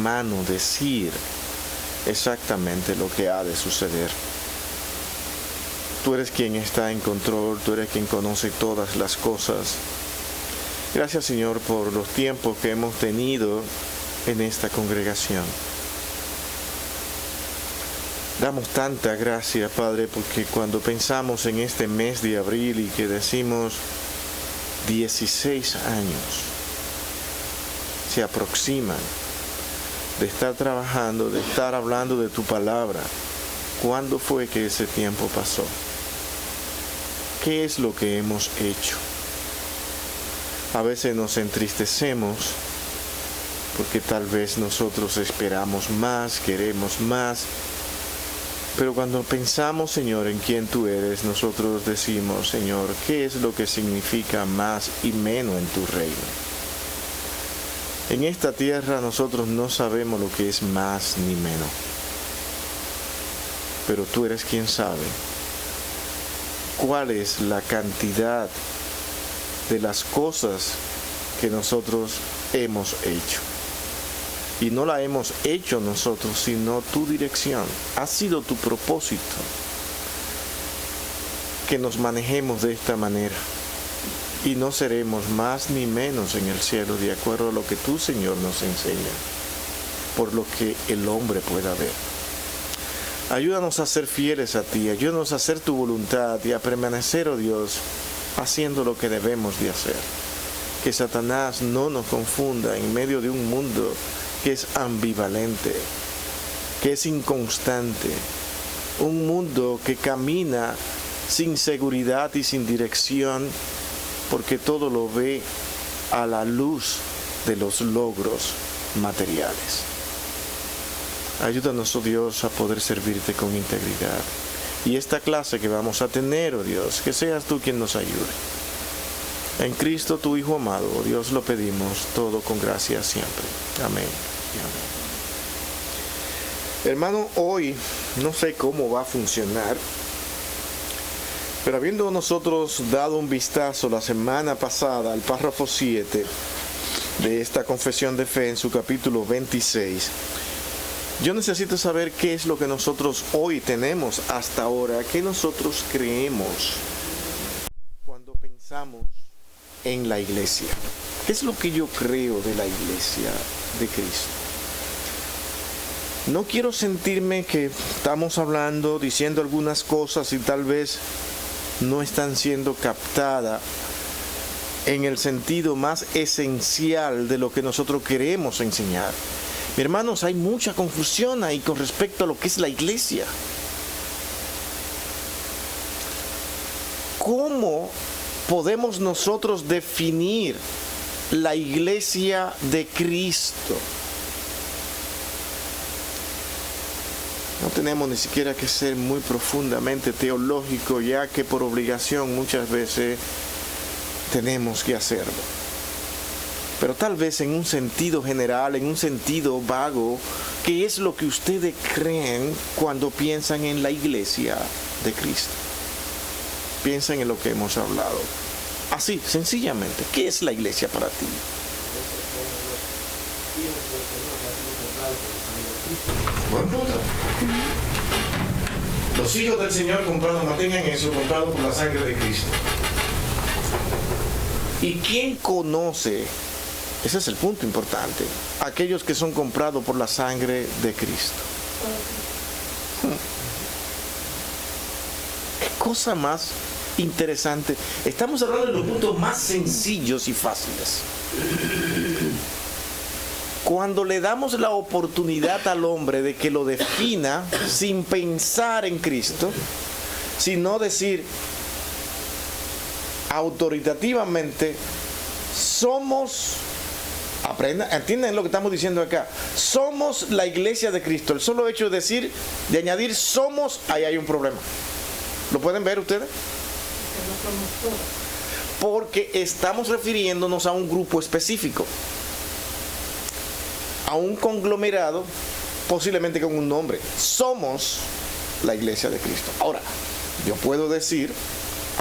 antemano decir exactamente lo que ha de suceder. Tú eres quien está en control, tú eres quien conoce todas las cosas. Gracias, Señor, por los tiempos que hemos tenido en esta congregación. Damos tanta gracia, Padre, porque cuando pensamos en este mes de abril y que decimos 16 años se aproximan de estar trabajando, de estar hablando de tu palabra, ¿cuándo fue que ese tiempo pasó? ¿Qué es lo que hemos hecho? A veces nos entristecemos porque tal vez nosotros esperamos más, queremos más. Pero cuando pensamos, Señor, en quién tú eres, nosotros decimos, Señor, ¿qué es lo que significa más y menos en tu reino? En esta tierra nosotros no sabemos lo que es más ni menos. Pero tú eres quien sabe cuál es la cantidad de las cosas que nosotros hemos hecho. Y no la hemos hecho nosotros, sino tu dirección. Ha sido tu propósito que nos manejemos de esta manera. Y no seremos más ni menos en el cielo, de acuerdo a lo que tú, Señor, nos enseña, por lo que el hombre pueda ver. Ayúdanos a ser fieles a ti, ayúdanos a hacer tu voluntad y a permanecer, oh Dios, haciendo lo que debemos de hacer. Que Satanás no nos confunda en medio de un mundo que es ambivalente, que es inconstante, un mundo que camina sin seguridad y sin dirección, porque todo lo ve a la luz de los logros materiales. Ayúdanos, oh Dios, a poder servirte con integridad. Y esta clase que vamos a tener, oh Dios, que seas tú quien nos ayude. En Cristo, tu Hijo amado, oh Dios, lo pedimos todo con gracia siempre. Amén. Hermano, hoy no sé cómo va a funcionar, pero habiendo nosotros dado un vistazo la semana pasada al párrafo 7 de esta confesión de fe en su capítulo 26, yo necesito saber qué es lo que nosotros hoy tenemos hasta ahora, qué nosotros creemos cuando pensamos en la iglesia. ¿Qué es lo que yo creo de la iglesia de Cristo? No quiero sentirme que estamos hablando, diciendo algunas cosas y tal vez no están siendo captadas en el sentido más esencial de lo que nosotros queremos enseñar. Hermanos, hay mucha confusión ahí con respecto a lo que es la iglesia. ¿Cómo podemos nosotros definir la iglesia de Cristo? No tenemos ni siquiera que ser muy profundamente teológico, ya que por obligación muchas veces tenemos que hacerlo. Pero tal vez en un sentido general, en un sentido vago, ¿qué es lo que ustedes creen cuando piensan en la iglesia de Cristo? Piensen en lo que hemos hablado. Así, sencillamente, ¿qué es la iglesia para ti? Buen punto. Los hijos del Señor comprados, mantengan eso, comprados por la sangre de Cristo. ¿Y quién conoce? Ese es el punto importante. Aquellos que son comprados por la sangre de Cristo. ¿Qué cosa más interesante? Estamos hablando de los puntos más sencillos y fáciles. Cuando le damos la oportunidad al hombre de que lo defina sin pensar en Cristo, sino decir autoritativamente, somos, entienden lo que estamos diciendo acá, somos la iglesia de Cristo. El solo hecho de decir, de añadir somos, ahí hay un problema. ¿Lo pueden ver ustedes? Porque estamos refiriéndonos a un grupo específico, a un conglomerado, posiblemente con un nombre. Somos la iglesia de Cristo. Ahora, yo puedo decir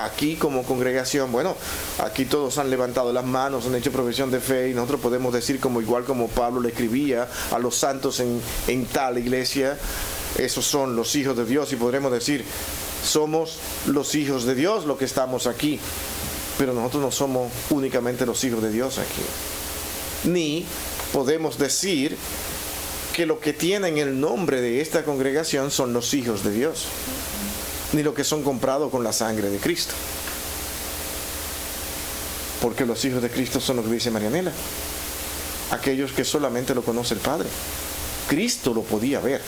aquí como congregación, bueno, aquí todos han levantado las manos, han hecho profesión de fe y nosotros podemos decir igual como Pablo le escribía a los santos en tal iglesia, esos son los hijos de Dios, y podremos decir, somos los hijos de Dios los que estamos aquí, pero nosotros no somos únicamente los hijos de Dios aquí. Ni podemos decir que lo que tienen el nombre de esta congregación son los hijos de Dios, ni lo que son comprados con la sangre de Cristo. Porque los hijos de Cristo son lo que dice Marianela, aquellos que solamente lo conoce el Padre. Cristo lo podía ver.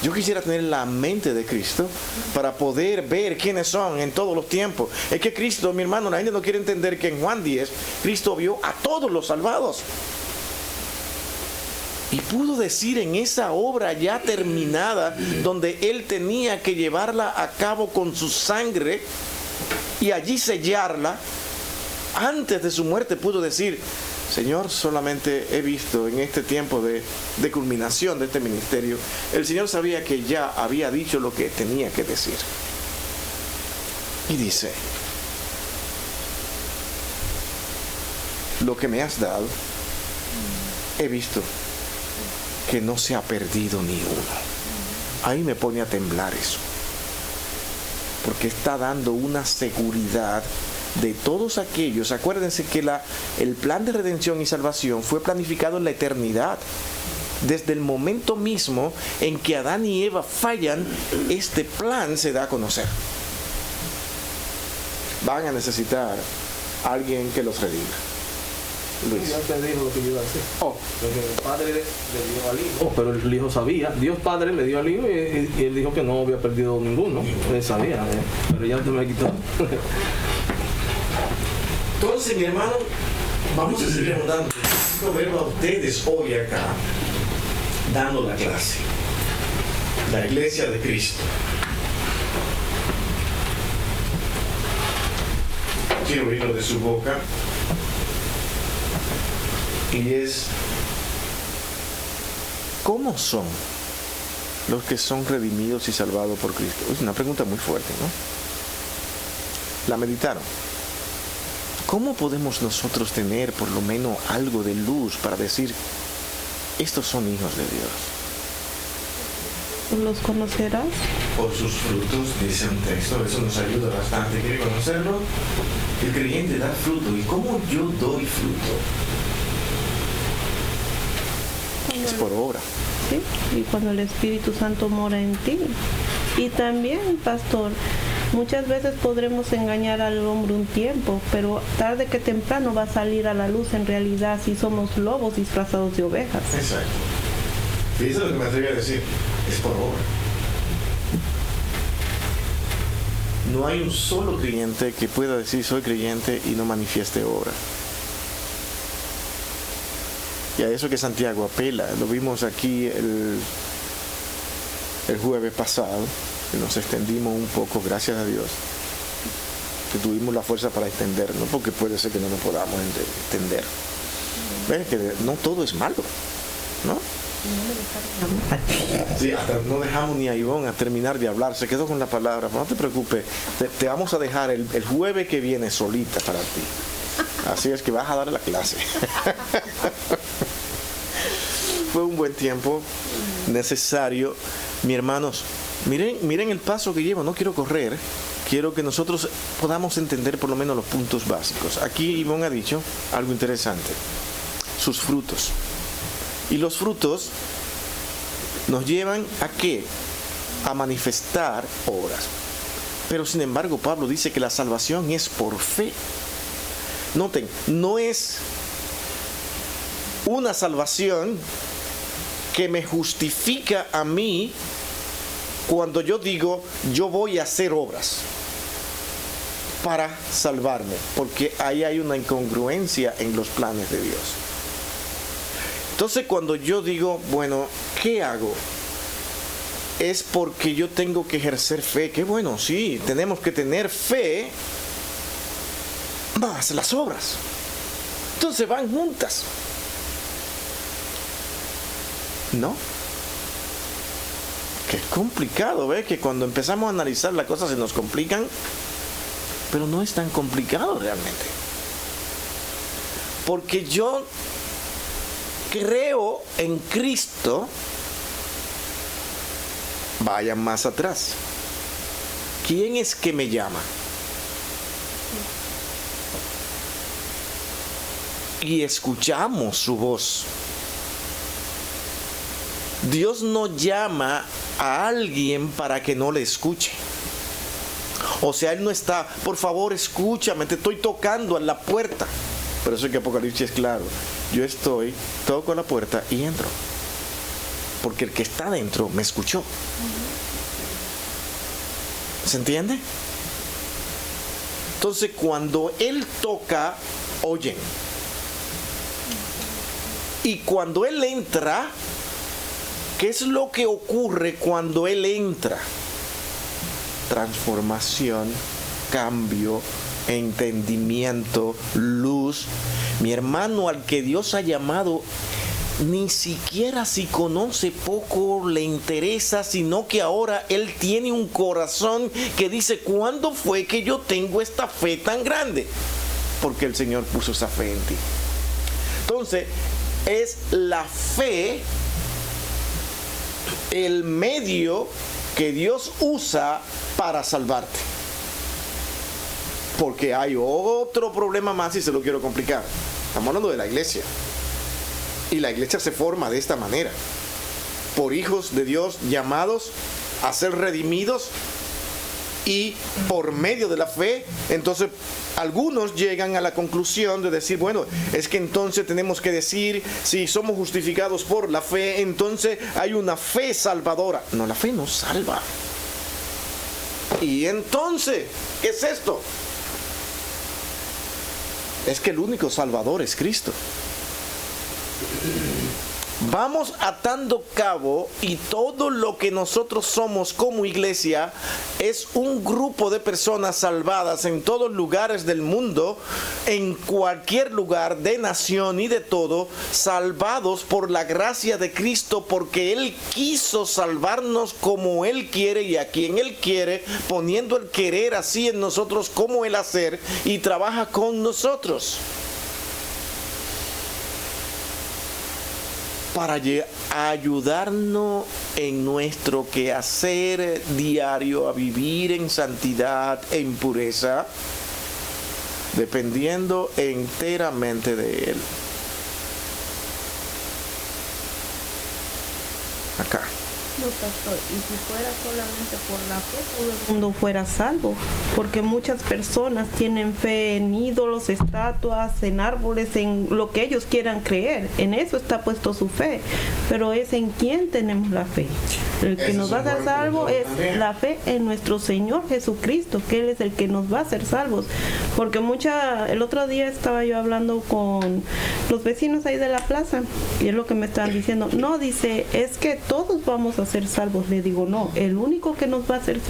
Yo quisiera tener la mente de Cristo para poder ver quiénes son en todos los tiempos. Es que Cristo, mi hermano, la gente no quiere entender que en Juan 10 Cristo vio a todos los salvados. Y pudo decir en esa obra ya terminada, donde Él tenía que llevarla a cabo con su sangre y allí sellarla, antes de su muerte pudo decir, Señor, solamente he visto en este tiempo de culminación de este ministerio, el Señor sabía que ya había dicho lo que tenía que decir. Y dice, lo que me has dado, he visto que no se ha perdido ni uno. Ahí me pone a temblar eso, porque está dando una seguridad de todos aquellos. Acuérdense que el plan de redención y salvación fue planificado en la eternidad. Desde el momento mismo en que Adán y Eva fallan, este plan se da a conocer. Van a necesitar a alguien que los redima. Luis. Dios te dijo lo que yo iba a hacer. Porque el Padre le dio al Hijo. Pero el Hijo sabía. Dios Padre le dio al Hijo y él dijo que no había perdido ninguno. Él sabía. Pero ya te me quitó. Entonces, mi hermano, vamos a seguir andando. Necesito verlo a ustedes hoy acá, dando la clase. La iglesia de Cristo. Quiero oírlo de su boca. Y es, ¿cómo son los que son redimidos y salvados por Cristo? Es una pregunta muy fuerte, ¿no? ¿La meditaron? ¿Cómo podemos nosotros tener por lo menos algo de luz para decir, estos son hijos de Dios? ¿Los conocerás? Por sus frutos, dice un texto, eso nos ayuda bastante. ¿Quiere conocerlo? El creyente da fruto. ¿Y cómo yo doy fruto? Es por obra. Sí, y cuando el Espíritu Santo mora en ti. Y también, pastor, muchas veces podremos engañar al hombre un tiempo, pero tarde que temprano va a salir a la luz en realidad si somos lobos disfrazados de ovejas. Exacto. Fíjense lo que me atreví a decir, es por obra. No hay un solo creyente que pueda decir soy creyente y no manifieste obra. Y a eso que Santiago apela, lo vimos aquí el jueves pasado, que nos extendimos un poco, gracias a Dios, que tuvimos la fuerza para extendernos, porque puede ser que no nos podamos entender. ¿Ves? Que no todo es malo, ¿no? Sí, hasta no dejamos ni a Ivonne a terminar de hablar, se quedó con la palabra. No te preocupes, te vamos a dejar el jueves que viene solita para ti. Así es que vas a dar la clase. Fue un buen tiempo necesario. Mis hermanos, miren el paso que llevo. No quiero correr. Quiero que nosotros podamos entender por lo menos los puntos básicos. Aquí Ivonne ha dicho algo interesante. Sus frutos. Y los frutos nos llevan ¿a qué? A manifestar obras. Pero sin embargo Pablo dice que la salvación es por fe. Noten, no es una salvación que me justifica a mí cuando yo digo yo voy a hacer obras para salvarme, porque ahí hay una incongruencia en los planes de Dios. Entonces cuando yo digo, bueno, ¿qué hago? Es porque yo tengo que ejercer fe. Qué bueno, sí, tenemos que tener fe más las obras. Entonces van juntas. ¿No? Que es complicado, ¿ves? Que cuando empezamos a analizar las cosas se nos complican. Pero no es tan complicado realmente. Porque yo creo en Cristo. Vayan más atrás. ¿Quién es que me llama? Y escuchamos su voz. Dios no llama a alguien para que no le escuche. O sea, Él no está, por favor, escúchame, te estoy tocando en la puerta. Por eso es que Apocalipsis es claro. Yo toco la puerta y entro. Porque el que está dentro me escuchó. ¿Se entiende? Entonces, cuando Él toca, oyen. Y cuando Él entra, ¿qué es lo que ocurre cuando Él entra? Transformación, cambio, entendimiento, luz. Mi hermano, al que Dios ha llamado, ni siquiera si conoce poco le interesa, sino que ahora Él tiene un corazón que dice, ¿cuándo fue que yo tengo esta fe tan grande? Porque el Señor puso esa fe en ti. Entonces, es la fe el medio que Dios usa para salvarte. Porque hay otro problema más y se lo quiero complicar. Estamos hablando de la iglesia. Y la iglesia se forma de esta manera. Por hijos de Dios llamados a ser redimidos. Y por medio de la fe, entonces algunos llegan a la conclusión de decir, bueno, es que entonces tenemos que decir, si somos justificados por la fe, entonces hay una fe salvadora. No, la fe no salva. Y entonces, ¿qué es esto? Es que el único salvador es Cristo. Vamos atando cabo y todo lo que nosotros somos como iglesia es un grupo de personas salvadas en todos lugares del mundo, en cualquier lugar de nación y de todo, salvados por la gracia de Cristo, porque Él quiso salvarnos como Él quiere y a quien Él quiere, poniendo el querer así en nosotros como el hacer, y trabaja con nosotros para ayudarnos en nuestro quehacer diario a vivir en santidad, en pureza, dependiendo enteramente de Él. Acá. No, pastor, y si fuera solamente por la fe, todo el mundo fuera salvo, porque muchas personas tienen fe en ídolos, estatuas, en árboles, en lo que ellos quieran creer. En eso está puesto su fe, pero es en quién tenemos la fe. El que nos va a hacer salvo es la fe en nuestro Señor Jesucristo, que Él es el que nos va a hacer salvos. Porque el otro día estaba yo hablando con los vecinos ahí de la plaza, y es lo que me estaban diciendo. No, dice, es que todos vamos a ser salvos. Le digo, no, el único que nos va a hacer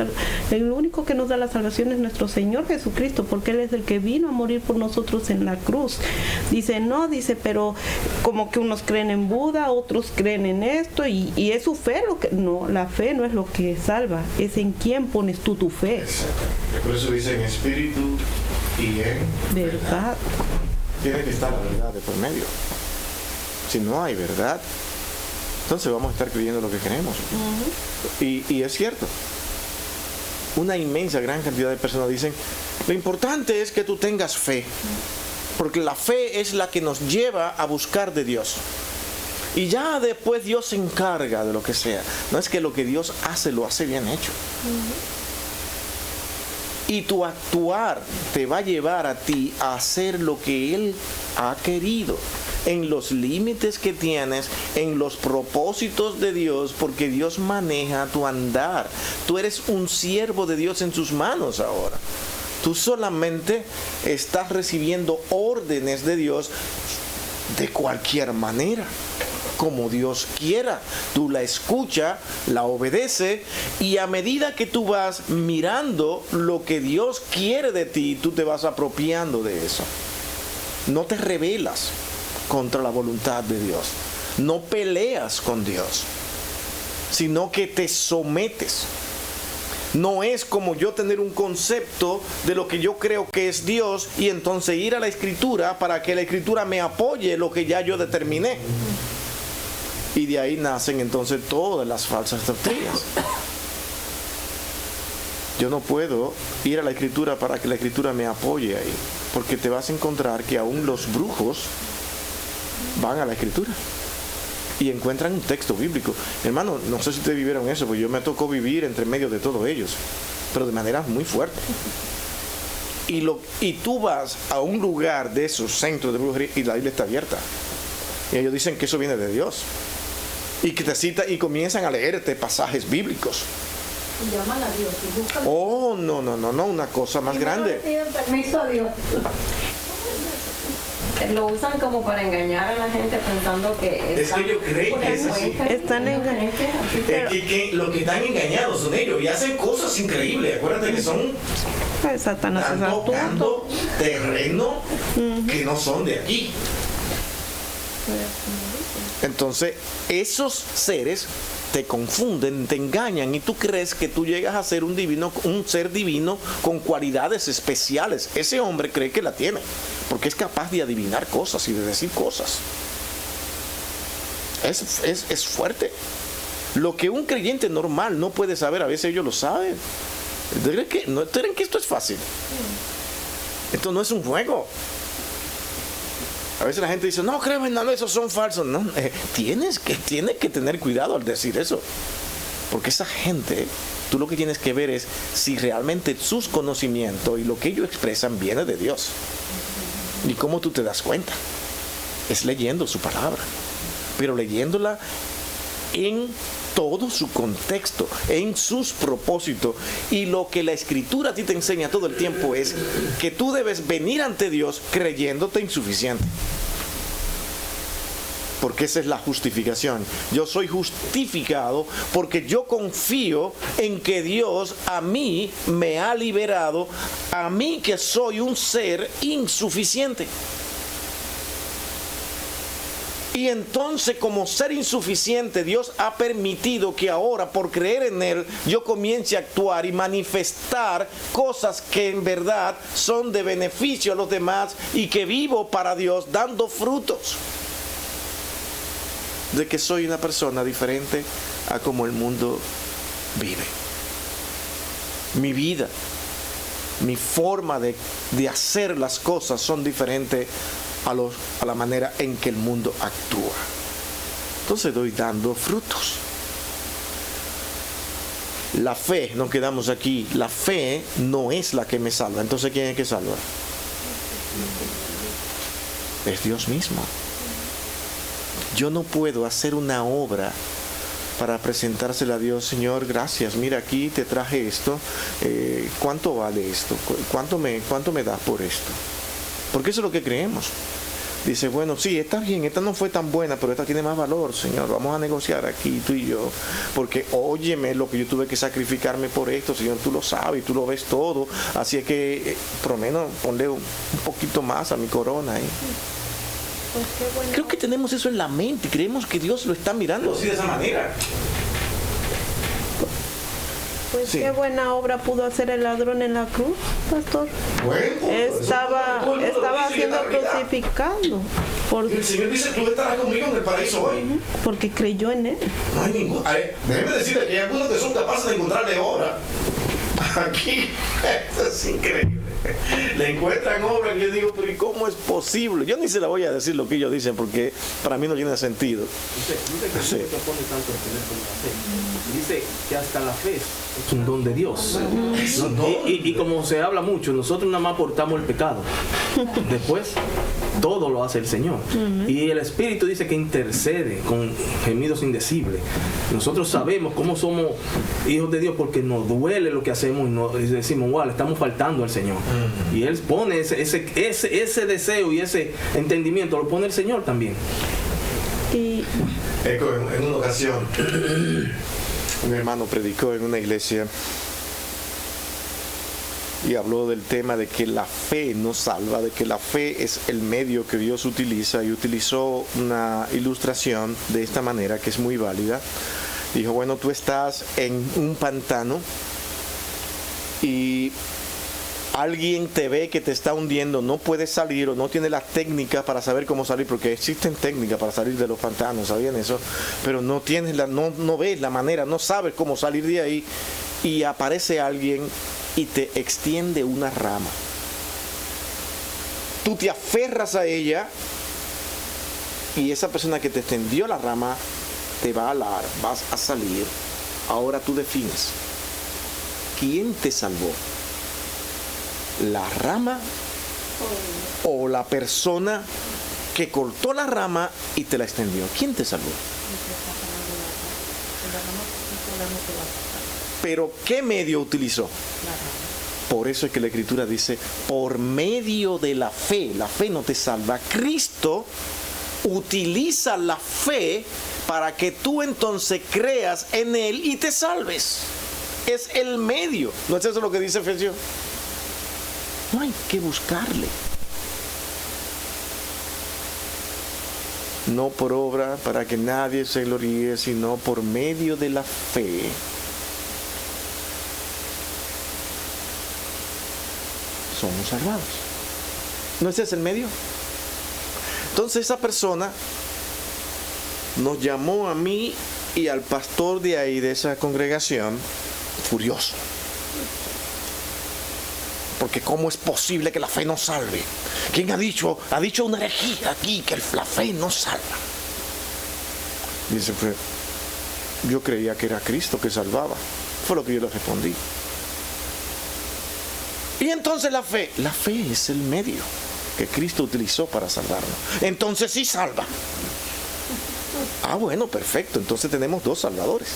el único que nos da la salvación es nuestro Señor Jesucristo, porque Él es el que vino a morir por nosotros en la cruz. Dice, no, dice, pero como que unos creen en Buda, otros creen en esto, y es su fe lo que... No, la fe no es lo que salva, es en quién pones tú tu fe. Por eso dice en espíritu y en verdad. Tiene que estar la verdad de por medio. Si no hay verdad, entonces vamos a estar creyendo lo que queremos. Y es cierto. Una inmensa, gran cantidad de personas dicen, lo importante es que tú tengas fe, porque la fe es la que nos lleva a buscar de Dios. Y ya después Dios se encarga de lo que sea. No es que lo que Dios hace, lo hace bien hecho. Y tu actuar te va a llevar a ti a hacer lo que Él ha querido, en los límites que tienes, en los propósitos de Dios, porque Dios maneja tu andar. Tú eres un siervo de Dios en sus manos ahora. Tú solamente estás recibiendo órdenes de Dios de cualquier manera, como Dios quiera. Tú la escuchas, la obedeces, y a medida que tú vas mirando lo que Dios quiere de ti, tú te vas apropiando de eso. No te rebelas contra la voluntad de Dios, no peleas con Dios, sino que te sometes. No es como yo tener un concepto de lo que yo creo que es Dios y entonces ir a la Escritura para que la Escritura me apoye lo que ya yo determiné. Y de ahí nacen entonces todas las falsas doctrinas. Yo no puedo ir a la Escritura para que la Escritura me apoye ahí, porque te vas a encontrar que aún los brujos van a la Escritura y encuentran un texto bíblico. Hermano, no sé si ustedes vivieron eso, porque yo me tocó vivir entre medio de todos ellos, pero de manera muy fuerte. Y tú vas a un lugar de esos centros de brujería y la Biblia está abierta. Y ellos dicen que eso viene de Dios. Y que te citan y comienzan a leerte pasajes bíblicos. Llaman a Dios y buscan. Oh, no, una cosa más grande. No piden permiso a Dios. Lo usan como para engañar a la gente pensando que es que ellos creen que es así. Están engañados. Que los que están engañados son ellos y hacen cosas increíbles. Acuérdate que son Satanás es astuto. dando terreno que no son de aquí. Entonces, esos seres te confunden, te engañan y tú crees que tú llegas a ser un ser divino con cualidades especiales. Ese hombre cree que la tiene, porque es capaz de adivinar cosas y de decir cosas. Es fuerte. Lo que un creyente normal no puede saber, a veces ellos lo saben. ¿Creen que esto es fácil? Esto no es un juego. A veces la gente dice, no, créeme, no, esos son falsos. No, tienes que tener cuidado al decir eso. Porque esa gente, tú lo que tienes que ver es si realmente sus conocimientos y lo que ellos expresan viene de Dios. ¿Y cómo tú te das cuenta? Es leyendo su palabra. Pero leyéndola en todo su contexto, en sus propósitos. Y lo que la Escritura a ti te enseña todo el tiempo es que tú debes venir ante Dios creyéndote insuficiente. Porque esa es la justificación. Yo soy justificado porque yo confío en que Dios a mí me ha liberado, a mí que soy un ser insuficiente. Y entonces, como ser insuficiente, Dios ha permitido que ahora, por creer en Él, yo comience a actuar y manifestar cosas que en verdad son de beneficio a los demás y que vivo para Dios dando frutos. De que soy una persona diferente a como el mundo vive. Mi vida, mi forma de hacer las cosas son diferentes a la manera en que el mundo actúa. Entonces doy dando frutos. La fe, nos quedamos aquí, la fe no es la que me salva. Entonces, ¿quién es que salva? Es Dios mismo. Yo no puedo hacer una obra para presentársela a Dios. Señor, gracias, mira, aquí te traje esto. ¿Cuánto vale esto? ¿Cuánto me das por esto? Porque eso es lo que creemos. Dice, bueno, sí, está bien, esta no fue tan buena, pero esta tiene más valor, Señor. Vamos a negociar aquí, tú y yo. Porque óyeme lo que yo tuve que sacrificarme por esto, Señor, tú lo sabes, tú lo ves todo. Así es que, por lo menos, ponle un poquito más a mi corona ahí. Pues qué bueno. Creo que tenemos eso en la mente y creemos que Dios lo está mirando así de esa manera. Pues Sí. qué buena obra pudo hacer el ladrón en la cruz, pastor. Bueno, Estaba siendo crucificado El Señor dice, tú estarás conmigo en el paraíso hoy. porque creyó en Él. No hay ningún... déjeme decirle que hay algunos que son capaces de encontrarle obra. Aquí, esto es increíble. Le encuentran obra que yo digo, pero ¿y cómo es posible? Yo ni se la voy a decir lo que ellos dicen porque para mí no tiene sentido. Dice que no te pone tanto en tener como la fe. Dice que hasta la fe es un don de Dios. Y como se habla mucho, nosotros nada más aportamos el pecado. Después, todo lo hace el Señor. Y el Espíritu dice que intercede con gemidos indecibles. Nosotros sabemos cómo somos hijos de Dios porque nos duele lo que hacemos y decimos, wow, le estamos faltando al Señor. Y Él pone ese deseo y ese entendimiento, lo pone el Señor también. Y En una ocasión, un hermano predicó en una iglesia y habló del tema de que la fe nos salva, de que la fe es el medio que Dios utiliza, y utilizó una ilustración de esta manera que es muy válida. Dijo, bueno, tú estás en un pantano y alguien te ve que te está hundiendo, no puedes salir o no tienes las técnicas para saber cómo salir, porque existen técnicas para salir de los pantanos, ¿sabían eso? Pero no tienes no ves la manera, no sabes cómo salir de ahí, y aparece alguien y te extiende una rama. Tú te aferras a ella y esa persona que te extendió la rama te va a alar, vas a salir. Ahora tú defines, ¿quién te salvó? ¿La rama o la persona que cortó la rama y te la extendió? ¿Quién te salvó? ¿Pero qué medio utilizó? Por eso es que la Escritura dice, por medio de la fe. La fe no te salva. Cristo utiliza la fe para que tú entonces creas en Él y te salves. Es el medio. ¿No es eso lo que dice Efesios? No hay que buscarle. No por obra para que nadie se gloríe, sino por medio de la fe. Somos salvados. ¿No ese es el medio? Entonces esa persona nos llamó a mí y al pastor de ahí, de esa congregación, furioso. Porque ¿cómo es posible que la fe no salve? ¿Quién ha dicho una herejía aquí, que la fe no salva? Dice, pues, yo creía que era Cristo que salvaba. Fue lo que yo le respondí. Y entonces la fe es el medio que Cristo utilizó para salvarnos. Entonces sí salva. Ah, bueno, perfecto. Entonces tenemos dos salvadores.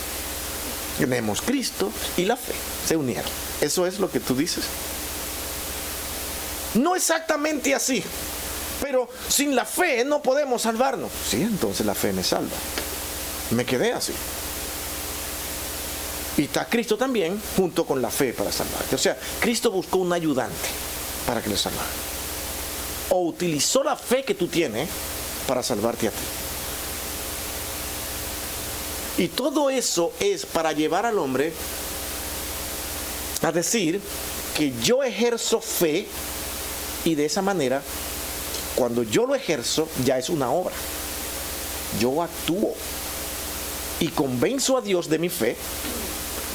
Tenemos Cristo y la fe. Se unieron. ¿Eso es lo que tú dices? No exactamente así, pero sin la fe no podemos salvarnos. Sí, entonces la fe me salva. Me quedé así. Y está Cristo también junto con la fe para salvarte. O sea, Cristo buscó un ayudante para que le salvara. O utilizó la fe que tú tienes para salvarte a ti. Y todo eso es para llevar al hombre a decir que yo ejerzo fe. Y de esa manera, cuando yo lo ejerzo, ya es una obra. Yo actúo y convenzo a Dios de mi fe.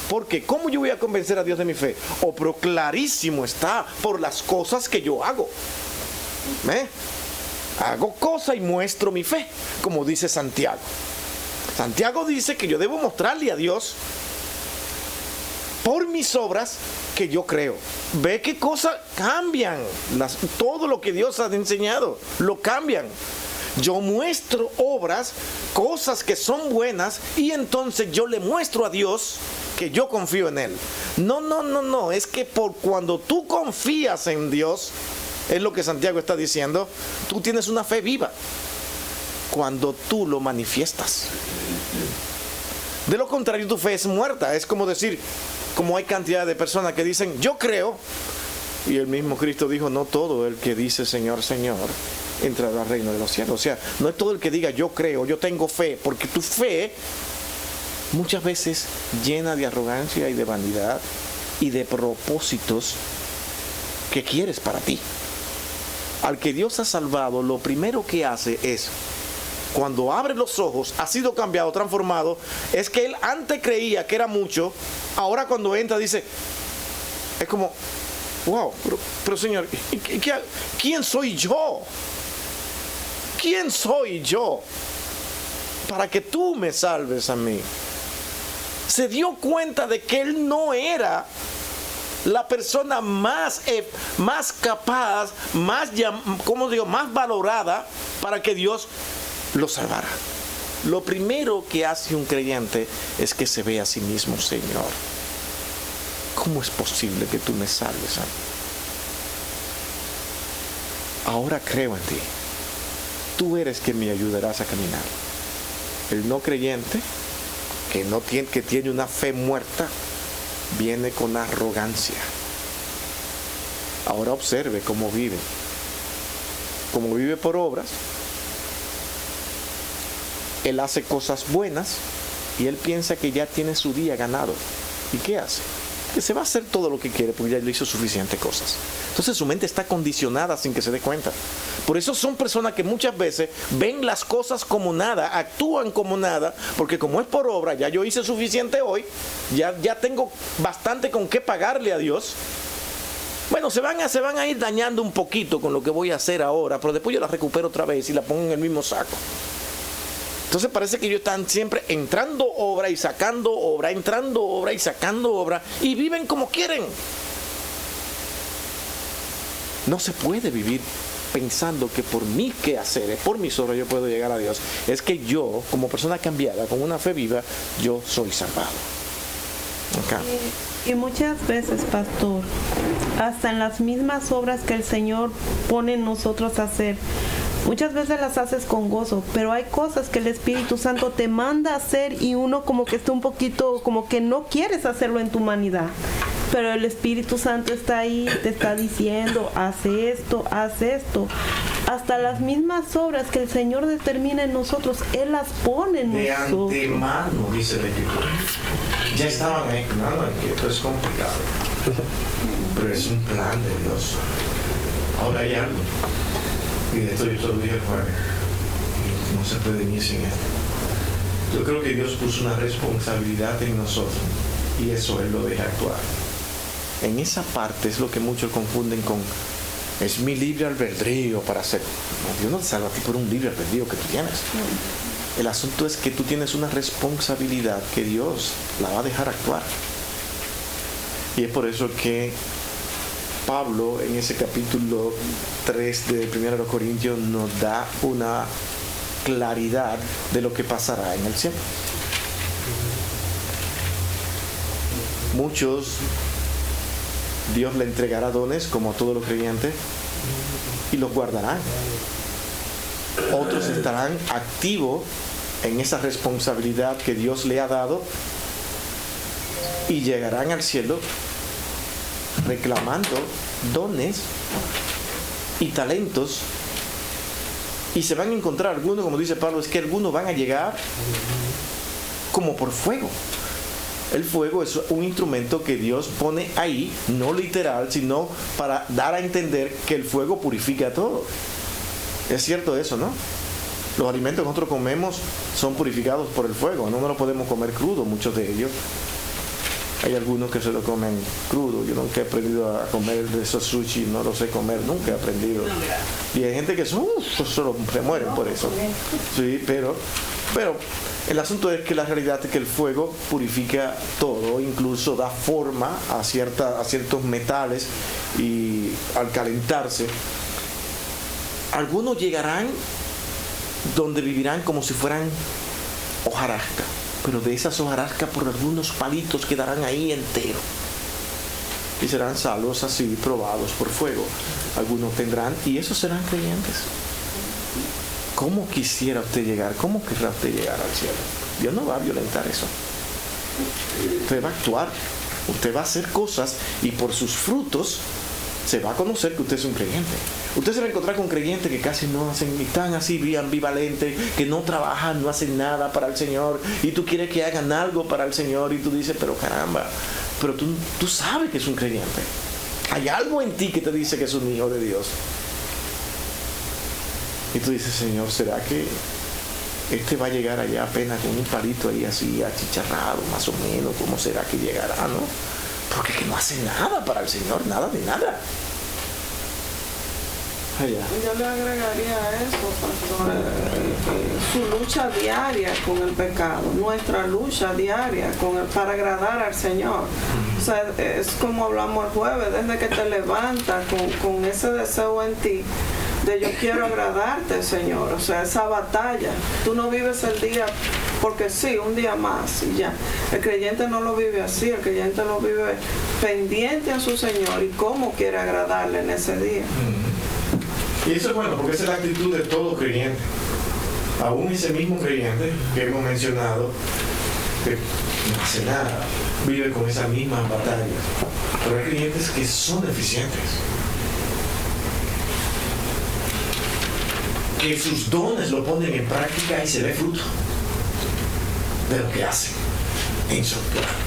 Porque ¿cómo yo voy a convencer a Dios de mi fe? Pero clarísimo está, por las cosas que yo hago. Hago cosas y muestro mi fe, como dice Santiago. Santiago dice que yo debo mostrarle a Dios por mis obras que yo creo. Ve qué cosas cambian. Todo lo que Dios ha enseñado, lo cambian. Yo muestro obras, cosas que son buenas, y entonces yo le muestro a Dios que yo confío en Él. No. Es que por cuando tú confías en Dios, es lo que Santiago está diciendo, tú tienes una fe viva. Cuando tú lo manifiestas. De lo contrario, tu fe es muerta. Es como decir, como hay cantidad de personas que dicen, yo creo, y el mismo Cristo dijo, no todo el que dice Señor, Señor, entrará al reino de los cielos. O sea, no es todo el que diga yo creo, yo tengo fe, porque tu fe muchas veces llena de arrogancia y de vanidad y de propósitos que quieres para ti. Al que Dios ha salvado, lo primero que hace es, cuando abre los ojos, ha sido cambiado, transformado. Es que él antes creía que era mucho, ahora cuando entra dice, es como, wow, pero Señor, ¿quién soy yo? ¿Quién soy yo para que tú me salves a mí? Se dio cuenta de que él no era la persona más capaz, más valorada para que Dios lo salvara. Lo primero que hace un creyente es que se ve a sí mismo, Señor, ¿cómo es posible que tú me salves a mí? Ahora creo en ti. Tú eres quien me ayudarás a caminar. El no creyente, que tiene una fe muerta, viene con arrogancia. Ahora observe cómo vive. Como vive por obras, él hace cosas buenas y él piensa que ya tiene su día ganado. ¿Y qué hace? que se va a hacer todo lo que quiere porque ya le hizo suficientes cosas. Entonces su mente está condicionada sin que se dé cuenta. Por eso son personas que muchas veces ven las cosas como nada, actúan como nada, porque como es por obra, ya yo hice suficiente hoy, ya tengo bastante con qué pagarle a Dios. Bueno, se van a ir dañando un poquito con lo que voy a hacer ahora, pero después yo la recupero otra vez y la pongo en el mismo saco. Entonces parece que ellos están siempre entrando obra y sacando obra, entrando obra y sacando obra, y viven como quieren. No se puede vivir pensando que por mis quehaceres, por mis obras yo puedo llegar a Dios. Es que yo, como persona cambiada, con una fe viva, yo soy salvado. Okay. Y muchas veces, pastor, hasta en las mismas obras que el Señor pone en nosotros a hacer, muchas veces las haces con gozo, pero hay cosas que el Espíritu Santo te manda a hacer y uno como que está un poquito, como que no quieres hacerlo en tu humanidad. Pero el Espíritu Santo está ahí, te está diciendo, haz esto, haz esto. Hasta las mismas obras que el Señor determina en nosotros, Él las pone en nosotros. De antemano, dice la Escritura. Ya estaban ahí, claro, que esto es complicado. Pero es un plan de Dios. Ahora hay algo. Y de esto yo te lo dije el jueves. No se puede ir sin esto. Yo creo que Dios puso una responsabilidad en nosotros. Y eso Él lo deja actuar. En esa parte es lo que muchos confunden con es mi libre albedrío para hacer. No, Dios no te salva a ti por un libre albedrío que tú tienes. El asunto es que tú tienes una responsabilidad que Dios la va a dejar actuar. Y es por eso que Pablo en ese capítulo 3 de 1 Corintios nos da una claridad de lo que pasará en el cielo. Muchos Dios le entregará dones como a todos los creyentes y los guardarán. Otros estarán activos en esa responsabilidad que Dios le ha dado y llegarán al cielo reclamando dones y talentos, y se van a encontrar algunos, como dice Pablo, es que algunos van a llegar como por fuego. El fuego es un instrumento que Dios pone ahí, no literal, sino para dar a entender que el fuego purifica todo. Es cierto eso, ¿no? Los alimentos que nosotros comemos son purificados por el fuego, no los podemos comer crudo, muchos de ellos. Hay algunos que se lo comen crudo. Yo nunca he aprendido a comer de esos sushi, no lo sé comer, nunca he aprendido. Y hay gente que se mueren por eso. Sí, pero el asunto es que la realidad es que el fuego purifica todo, incluso da forma a ciertos metales, y al calentarse, algunos llegarán donde vivirán como si fueran hojarasca, pero de esas hojarascas por algunos palitos quedarán ahí enteros y serán salvos así, probados por fuego. Algunos tendrán, y esos serán creyentes. ¿Cómo quisiera usted llegar? ¿Cómo querrá usted llegar al cielo? Dios no va a violentar eso. Usted va a actuar, usted va a hacer cosas, y por sus frutos se va a conocer que usted es un creyente. Usted se va a encontrar con creyentes que casi no hacen, están así ambivalentes, que no trabajan, no hacen nada para el Señor, y tú quieres que hagan algo para el Señor, y tú dices, pero caramba, pero tú sabes que es un creyente. Hay algo en ti que te dice que es un hijo de Dios. Y tú dices, Señor, ¿será que este va a llegar allá apenas con un palito ahí así achicharrado, más o menos? ¿Cómo será que llegará, no? Porque que no hace nada para el Señor, nada de nada. Allá. Yo le agregaría a eso, pastor, su lucha diaria con el pecado, nuestra lucha diaria para agradar al Señor. O sea, es como hablamos el jueves, desde que te levantas con ese deseo en ti de yo quiero agradarte, Señor. O sea, esa batalla, tú no vives el día porque sí, un día más y ya. El creyente no lo vive así, el creyente lo vive pendiente a su Señor y cómo quiere agradarle en ese día. Y eso es bueno, porque esa es la actitud de todo creyente. Aún ese mismo creyente que hemos mencionado, que no hace nada, vive con esas mismas batallas. Pero hay creyentes que son eficientes, que sus dones lo ponen en práctica y se ve fruto de lo que hacen en su actuar.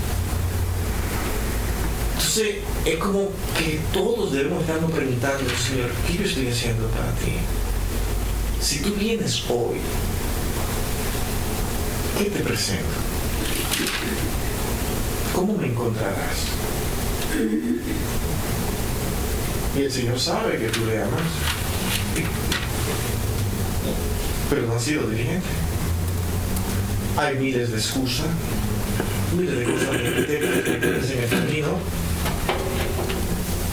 Entonces es como que todos debemos estarnos preguntando, Señor, ¿qué yo estoy haciendo para ti? Si tú vienes hoy, ¿qué te presento? ¿Cómo me encontrarás? Y el Señor sabe que tú le amas, pero no has sido diligente. Hay miles de excusas, miles de cosas que te metes en el camino,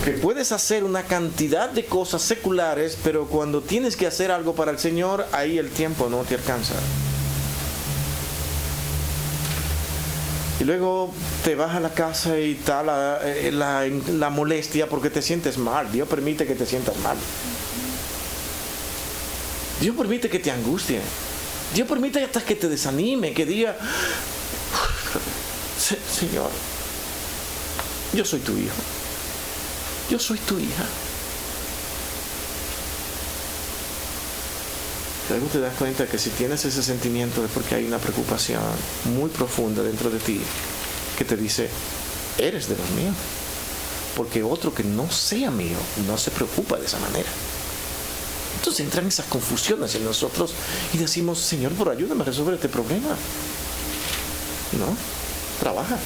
que puedes hacer una cantidad de cosas seculares, pero cuando tienes que hacer algo para el Señor, ahí el tiempo no te alcanza. Y luego te vas a la casa y está la molestia porque te sientes mal. Dios permite que te sientas mal. Dios permite que te angustie. Dios permite hasta que te desanime, que diga, Señor, yo soy tu hijo. Yo soy tu hija. Luego te das cuenta que si tienes ese sentimiento es porque hay una preocupación muy profunda dentro de ti que te dice, eres de los míos. Porque otro que no sea mío no se preocupa de esa manera. Entonces entran esas confusiones en nosotros y decimos, Señor, por ayúdame a resolver este problema. No, trabaja.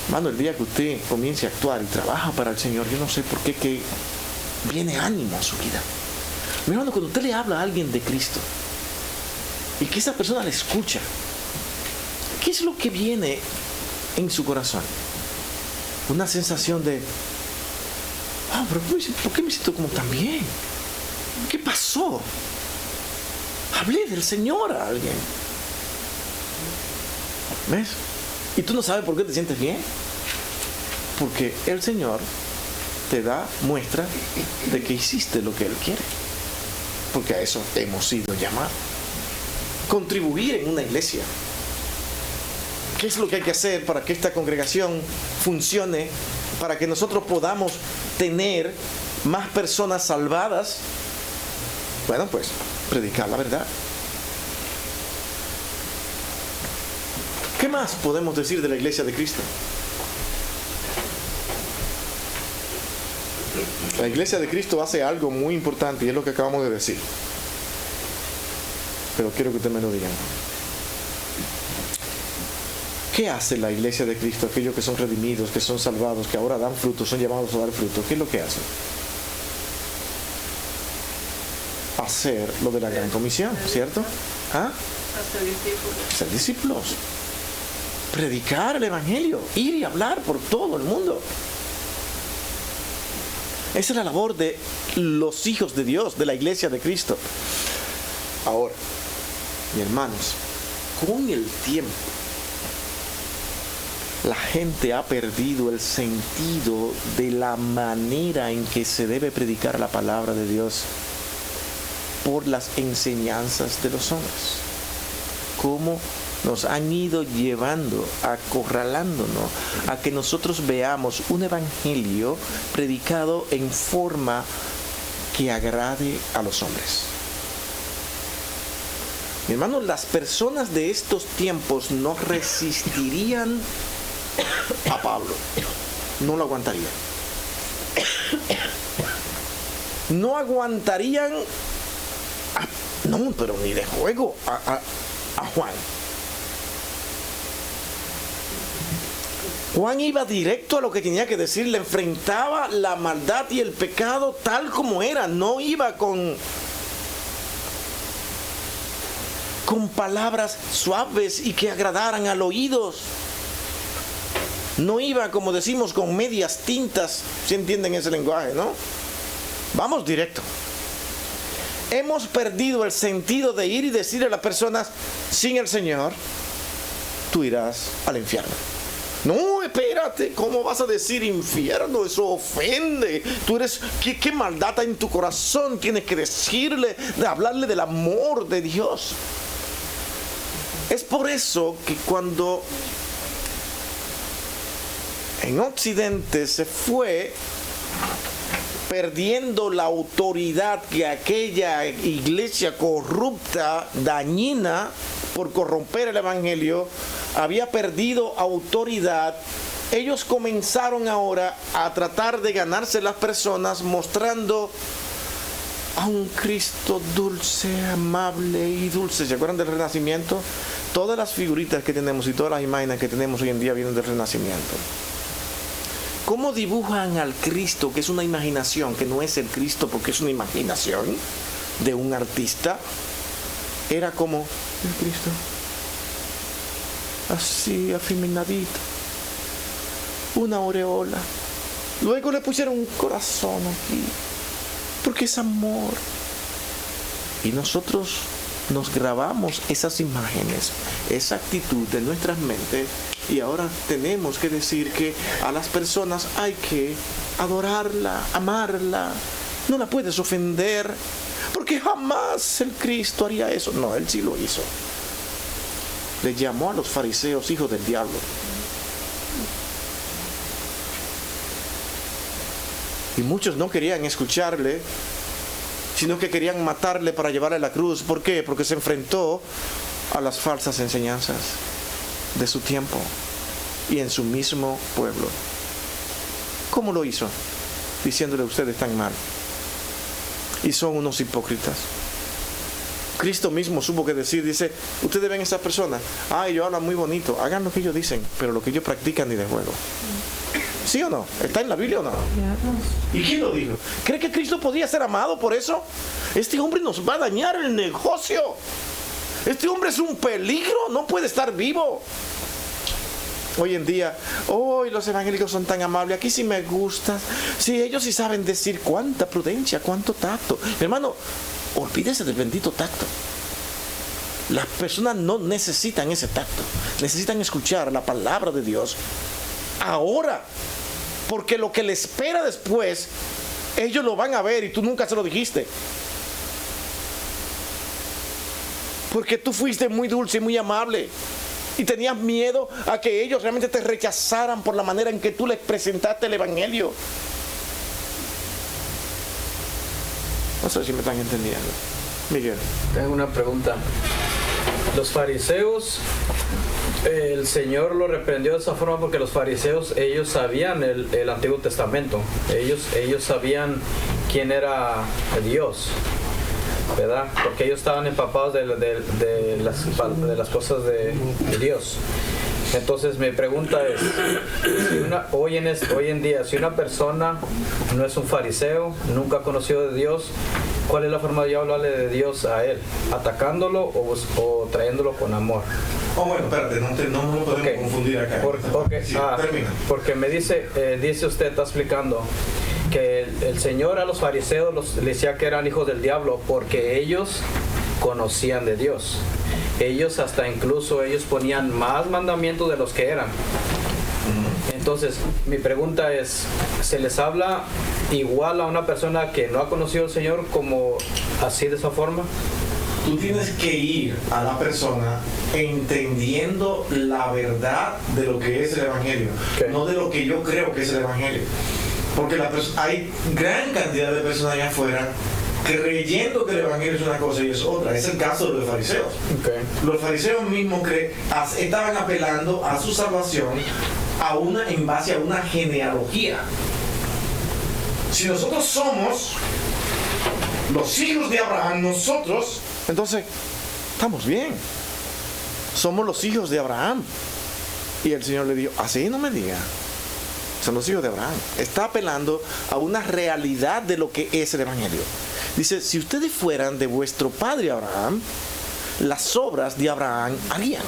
Hermano, el día que usted comience a actuar y trabaja para el Señor, yo no sé por qué que viene ánimo a su vida. Mi hermano, cuando usted le habla a alguien de Cristo y que esa persona le escucha, ¿qué es lo que viene en su corazón? Una sensación de, pero ¿por qué me siento como tan bien? ¿Qué pasó? Hablé del Señor a alguien. ¿Ves? Y tú no sabes por qué te sientes bien. Porque el Señor te da muestra de que hiciste lo que Él quiere. Porque a eso hemos sido llamados. Contribuir en una iglesia. ¿Qué es lo que hay que hacer para que esta congregación funcione? Para que nosotros podamos tener más personas salvadas. Bueno, pues, predicar la verdad. ¿Qué más podemos decir de la iglesia de Cristo? La iglesia de Cristo hace algo muy importante y es lo que acabamos de decir. Pero quiero que ustedes me lo digan. ¿Qué hace la iglesia de Cristo? Aquellos que son redimidos, que son salvados, que ahora dan fruto, son llamados a dar fruto. ¿Qué es lo que hacen? Hacer lo de la gran comisión, ¿cierto? Ser discípulos. Predicar el evangelio, ir y hablar por todo el mundo. Esa es la labor de los hijos de Dios, de la iglesia de Cristo. Ahora, mis hermanos, con el tiempo, la gente ha perdido el sentido de la manera en que se debe predicar la palabra de Dios por las enseñanzas de los hombres. Cómo nos han ido llevando, acorralándonos a que nosotros veamos un evangelio predicado en forma que agrade a los hombres. Mi hermano, las personas de estos tiempos no resistirían a Pablo, no lo aguantarían. No aguantarían pero ni de juego a Juan. Juan iba directo a lo que tenía que decir, le enfrentaba la maldad y el pecado tal como era, no iba con palabras suaves y que agradaran al oído. No iba, como decimos, con medias tintas, si entienden ese lenguaje, ¿no? Vamos directo. Hemos perdido el sentido de ir y decirle a las personas, sin el Señor, tú irás al infierno. No, espérate, ¿cómo vas a decir infierno? Eso ofende. Tú eres, ¿qué maldad hay en tu corazón? Tienes que decirle, hablarle del amor de Dios. Es por eso que cuando en Occidente se fue perdiendo la autoridad que aquella iglesia corrupta, dañina, por corromper el evangelio, había perdido autoridad, ellos comenzaron ahora a tratar de ganarse las personas mostrando a un Cristo dulce, amable y dulce. ¿Se acuerdan del Renacimiento? Todas las figuritas que tenemos y todas las imágenes que tenemos hoy en día vienen del Renacimiento. ¿Cómo dibujan al Cristo, que es una imaginación, que no es el Cristo porque es una imaginación de un artista? Era como el Cristo, así afeminadito, una aureola. Luego le pusieron un corazón aquí, porque es amor. Y nosotros nos grabamos esas imágenes, esa actitud de nuestras mentes, y ahora tenemos que decir que a las personas hay que adorarla, amarla. No la puedes ofender, porque jamás el Cristo haría eso. No, Él sí lo hizo. Le llamó a los fariseos hijos del diablo. Y muchos no querían escucharle, sino que querían matarle para llevarle a la cruz. ¿Por qué? Porque se enfrentó a las falsas enseñanzas de su tiempo y en su mismo pueblo. ¿Cómo lo hizo? Diciéndole: ustedes están mal y son unos hipócritas. Cristo mismo supo que decir, dice: ustedes ven a esas personas, ellos hablan muy bonito, hagan lo que ellos dicen, pero lo que ellos practican ni de juego. ¿Sí o no? ¿Está en la Biblia o no? ¿Y quién lo dijo? ¿Cree que Cristo podía ser amado por eso? Este hombre nos va a dañar el negocio. Este hombre es un peligro, no puede estar vivo. Hoy en día, los evangélicos son tan amables, aquí sí me gusta. Sí, ellos sí saben decir cuánta prudencia, cuánto tacto. Hermano, olvídese del bendito tacto. Las personas no necesitan ese tacto. Necesitan escuchar la palabra de Dios ahora, porque lo que le espera después, ellos lo van a ver y tú nunca se lo dijiste. Porque tú fuiste muy dulce y muy amable y tenías miedo a que ellos realmente te rechazaran por la manera en que tú les presentaste el evangelio. No sé si me están entendiendo. Miguel. Tengo una pregunta. Los fariseos, el Señor lo reprendió de esa forma porque los fariseos, ellos sabían el Antiguo Testamento. Ellos sabían quién era Dios, ¿verdad? Porque ellos estaban empapados de las cosas de Dios. Entonces mi pregunta es, hoy en día, si una persona no es un fariseo, nunca ha conocido de Dios, ¿cuál es la forma de yo hablarle de Dios a él? ¿Atacándolo o trayéndolo con amor? Bueno, espérate, no lo podemos confundir acá. Termina. Porque me dice usted, está explicando que el Señor a los fariseos les decía que eran hijos del diablo porque ellos conocían de Dios. Ellos ellos ponían más mandamientos de los que eran. Entonces, mi pregunta es, ¿se les habla igual a una persona que no ha conocido al Señor como así, de esa forma? Tú tienes que ir a la persona entendiendo la verdad de lo que es el evangelio, no de lo que yo creo que es el evangelio. Porque hay gran cantidad de personas allá afuera creyendo que el evangelio es una cosa y es otra. Es el caso de los fariseos. Los fariseos mismos estaban apelando a su salvación en base a una genealogía. Si nosotros somos los hijos de Abraham, entonces estamos bien. Somos los hijos de Abraham. Y el Señor le dijo: así no me diga. Son los hijos de Abraham. Está apelando a una realidad de lo que es el evangelio. Dice: si ustedes fueran de vuestro padre Abraham, las obras de Abraham harían.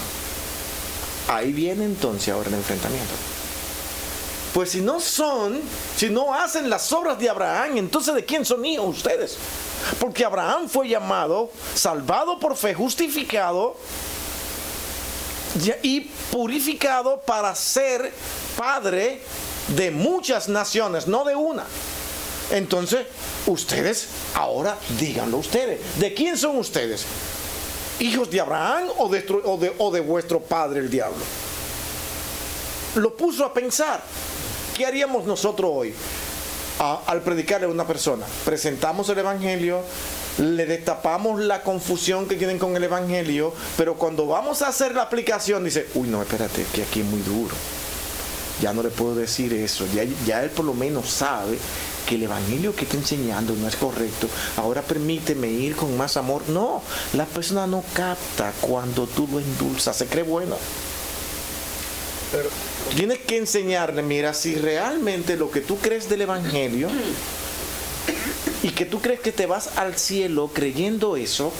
Ahí viene entonces ahora el enfrentamiento. Pues si no hacen las obras de Abraham, entonces ¿de quién son hijos ustedes? Porque Abraham fue llamado, salvado por fe, justificado y purificado para ser padre de muchas naciones, no de una. Entonces, ustedes, ahora díganlo ustedes, ¿de quién son ustedes? ¿Hijos de Abraham o de vuestro padre el diablo? Lo puso a pensar. ¿Qué haríamos nosotros hoy al predicarle a una persona? Presentamos el evangelio, le destapamos la confusión que tienen con el evangelio, pero cuando vamos a hacer la aplicación dice: uy, no, espérate, que aquí es muy duro. ya no le puedo decir eso, ya él por lo menos sabe que el evangelio que está enseñando no es correcto, ahora permíteme ir con más amor. No, la persona no capta cuando tú lo endulzas, se cree bueno. Pero Tienes que enseñarle, mira, si realmente lo que tú crees del evangelio y que tú crees que te vas al cielo creyendo eso,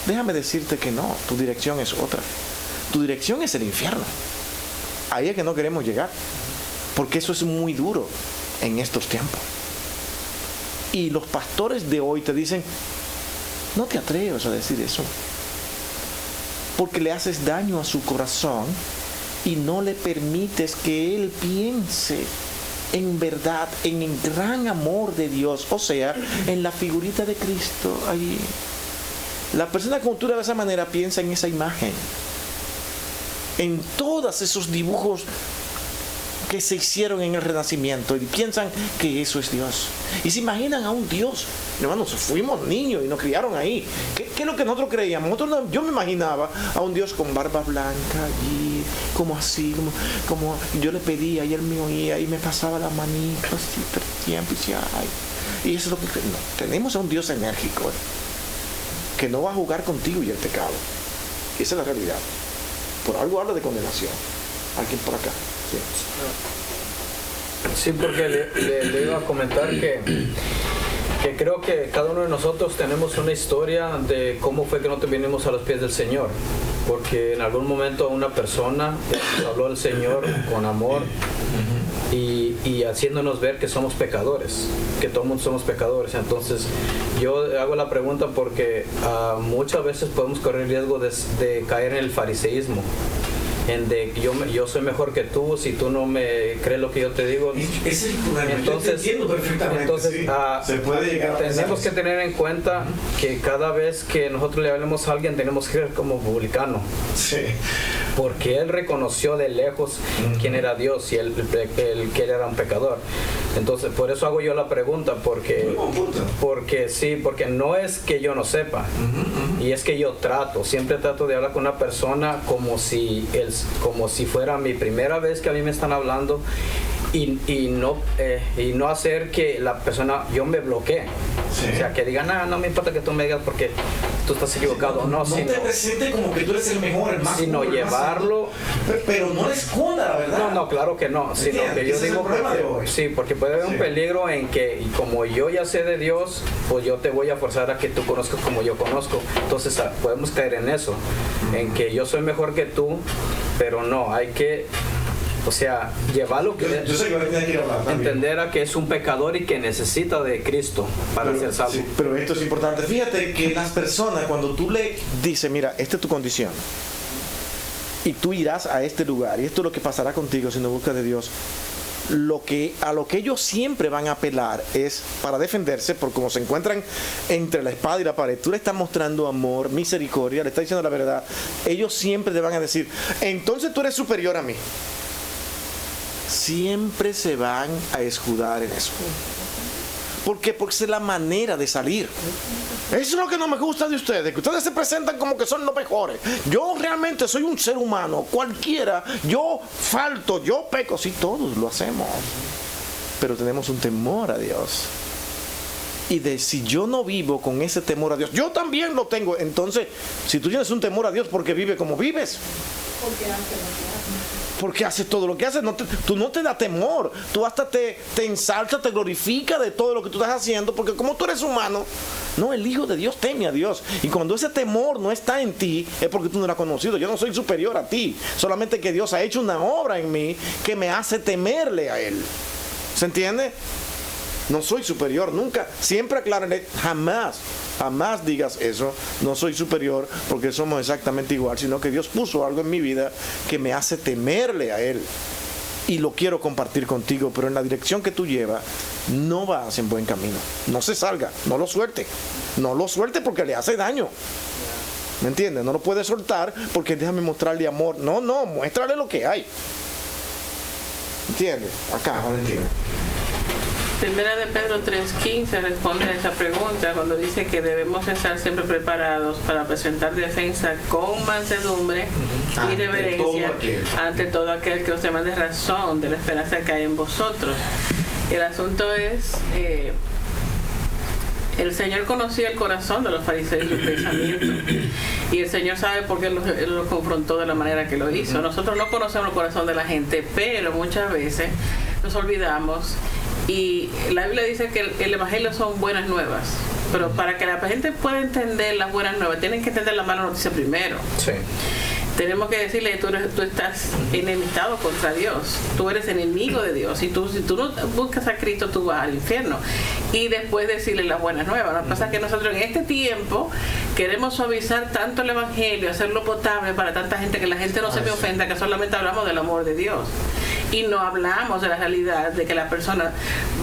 déjame decirte que no, tu dirección es otra. Tu dirección es el infierno. Ahí es que no queremos llegar, porque eso es muy duro en estos tiempos. Y los pastores de hoy te dicen, no te atrevas a decir eso, porque le haces daño a su corazón y no le permites que él piense en verdad, en el gran amor de Dios, o sea, en la figurita de Cristo allí. La persona que tú de esa manera piensa en esa imagen, en todos esos dibujos que se hicieron en el Renacimiento, y piensan que eso es Dios. Y se imaginan a un Dios. Hermanos, fuimos niños y nos criaron ahí. ¿Qué es lo que nosotros creíamos? Yo me imaginaba a un Dios con barba blanca allí, como así, como yo le pedía y él me oía y me pasaba la manita así todo el tiempo y decía, ay. Y eso es lo que no, tenemos a un Dios enérgico, que no va a jugar contigo y el pecado. Esa es la realidad. Por algo habla de condenación. Alguien por acá. sí, porque le iba a comentar que creo que cada uno de nosotros tenemos una historia de cómo fue que nosotros vinimos a los pies del Señor, porque en algún momento una persona nos habló del Señor con amor y haciéndonos ver que somos pecadores, que todos somos pecadores. Entonces yo hago la pregunta porque muchas veces podemos correr el riesgo de caer en el fariseísmo, en de yo soy mejor que tú, si tú no me crees lo que yo te digo. Ese es el problema. Entonces, yo te entiendo perfectamente. Entonces, sí. Se puede llegar a tenemos que tener en cuenta que cada vez que nosotros le hablemos a alguien tenemos que ser como publicano. Sí. Porque él reconoció de lejos quién era Dios y que él era un pecador. Entonces, por eso hago yo la pregunta, porque no es que yo no sepa, y es que yo siempre trato de hablar con una persona como si fuera mi primera vez que a mí me están hablando, y no hacer que la persona, yo me bloquee. Sí. O sea, que digan, no me importa que tú me digas porque tú estás equivocado. No te presente como que tú eres el mejor, el más sino llevarlo. Pero no le esconda la verdad. No, claro que no. Sino que yo digo, sí, porque puede haber un peligro en que, como yo ya sé de Dios, pues yo te voy a forzar a que tú conozcas como yo conozco. Entonces podemos caer en eso, en que yo soy mejor que tú, pero no, hay que, o sea, llevarlo, yo sé que tiene que hablar, entender a que es un pecador y que necesita de Cristo para ser salvo. Sí, pero esto es importante. Fíjate que las personas, cuando tú le dices, mira, esta es tu condición y tú irás a este lugar y esto es lo que pasará contigo si no buscas de Dios, a lo que ellos siempre van a apelar es para defenderse, porque como se encuentran entre la espada y la pared, tú le estás mostrando amor, misericordia, le estás diciendo la verdad, ellos siempre te van a decir, entonces tú eres superior a mí. Siempre se van a escudar en eso. ¿Por qué? Porque es la manera de salir. Eso es lo que no me gusta de ustedes, que ustedes se presentan como que son los mejores. Yo realmente soy un ser humano, cualquiera, yo falto, yo peco, sí, todos lo hacemos. Pero tenemos un temor a Dios. Y si yo no vivo con ese temor a Dios, yo también lo tengo. Entonces, si tú tienes un temor a Dios, ¿por qué vives como vives? Porque haces todo lo que haces, tú no te da temor, tú hasta te ensalzas, te glorifica de todo lo que tú estás haciendo, porque como tú eres humano, no, el Hijo de Dios teme a Dios, y cuando ese temor no está en ti, es porque tú no lo has conocido. Yo no soy superior a ti, solamente que Dios ha hecho una obra en mí que me hace temerle a Él. ¿Se entiende? No soy superior, nunca, siempre aclárale, jamás digas eso, no soy superior porque somos exactamente igual, sino que Dios puso algo en mi vida que me hace temerle a Él y lo quiero compartir contigo, pero en la dirección que tú llevas no vas en buen camino. No se salga, no lo suelte porque le hace daño. ¿Me entiendes? No lo puedes soltar porque déjame mostrarle amor. No, muéstrale lo que hay. ¿Entiendes? Acá, Valentina. Primera de Pedro 3:15 responde a esa pregunta cuando dice que debemos estar siempre preparados para presentar defensa con mansedumbre y reverencia ante todo aquel que os demande razón de la esperanza que hay en vosotros. El asunto es, el Señor conocía el corazón de los fariseos y sus pensamientos, y el Señor sabe por qué Él los confrontó de la manera que lo hizo. Nosotros no conocemos el corazón de la gente, pero muchas veces nos olvidamos. Y la Biblia dice que el Evangelio son buenas nuevas, pero para que la gente pueda entender las buenas nuevas, tienen que entender la mala noticia primero. Sí. Tenemos que decirle, tú estás enemistado contra Dios, tú eres enemigo de Dios, y si tú no buscas a Cristo, tú vas al infierno. Y después decirle las buenas nuevas. Lo que pasa es que nosotros en este tiempo queremos suavizar tanto el Evangelio, hacerlo potable para tanta gente, que la gente no se me ofenda, que solamente hablamos del amor de Dios. Y no hablamos de la realidad de que la persona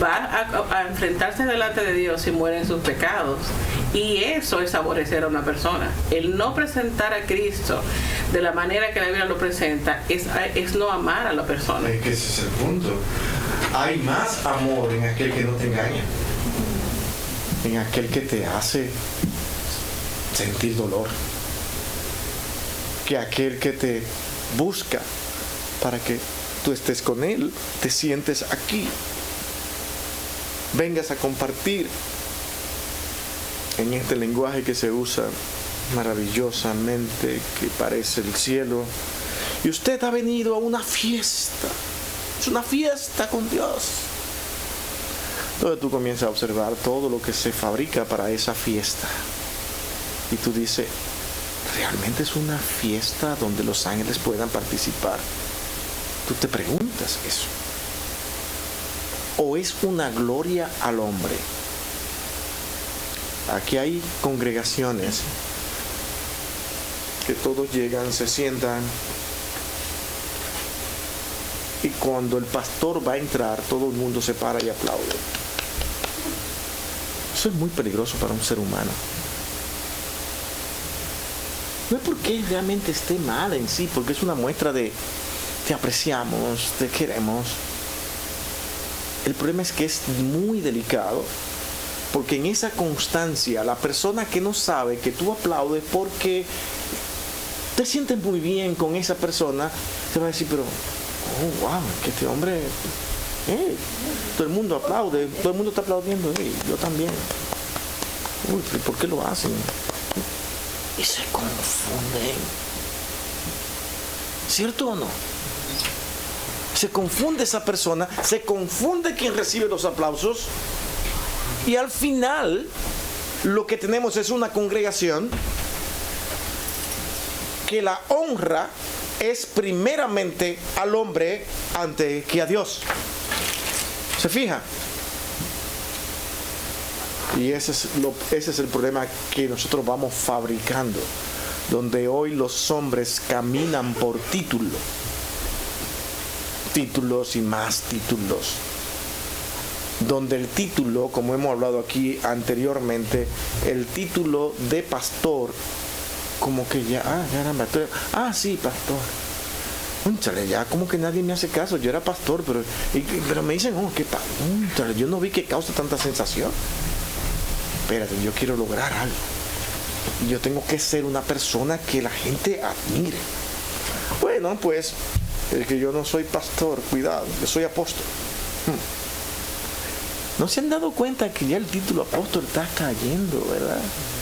va a enfrentarse delante de Dios y muere en sus pecados. Y eso es aborrecer a una persona. El no presentar a Cristo de la manera que la Biblia lo presenta es no amar a la persona. Es que ese es el punto. Hay más amor en aquel que no te engaña, en aquel que te hace sentir dolor, que aquel que te busca para que tú estés con él, te sientes aquí, vengas a compartir en este lenguaje que se usa maravillosamente, que parece el cielo, y usted ha venido a una fiesta, es una fiesta con Dios. Entonces tú comienzas a observar todo lo que se fabrica para esa fiesta, y tú dices, ¿realmente es una fiesta donde los ángeles puedan participar? Tú te preguntas eso. ¿O es una gloria al hombre? Aquí hay congregaciones que todos llegan, se sientan, y cuando el pastor va a entrar, todo el mundo se para y aplaude. Eso es muy peligroso para un ser humano. No es porque realmente esté mal en sí, porque es una muestra de te apreciamos, te queremos. El problema es que es muy delicado, porque en esa constancia, la persona que no sabe que tú aplaudes porque te sientes muy bien con esa persona, te va a decir, pero, oh, wow, que este hombre, todo el mundo aplaude, todo el mundo está aplaudiendo, yo también. Uy, ¿por qué lo hacen? Y se confunden. ¿Cierto o no? Se confunde esa persona, se confunde quien recibe los aplausos, y al final lo que tenemos es una congregación que la honra es primeramente al hombre antes que a Dios. ¿Se fija? Y ese es el problema que nosotros vamos fabricando, donde hoy los hombres caminan por títulos y más títulos, donde el título, como hemos hablado aquí anteriormente, el título de pastor, como que ya, caramba, sí, pastor, únchale, ya como que nadie me hace caso, yo era pastor, pero me dicen, únchale, yo no vi que causa tanta sensación. Espérate, yo quiero lograr algo, y yo tengo que ser una persona que la gente admire. Bueno, pues es que yo no soy pastor, cuidado, yo soy apóstol. ¿No se han dado cuenta que ya el título apóstol está cayendo, verdad?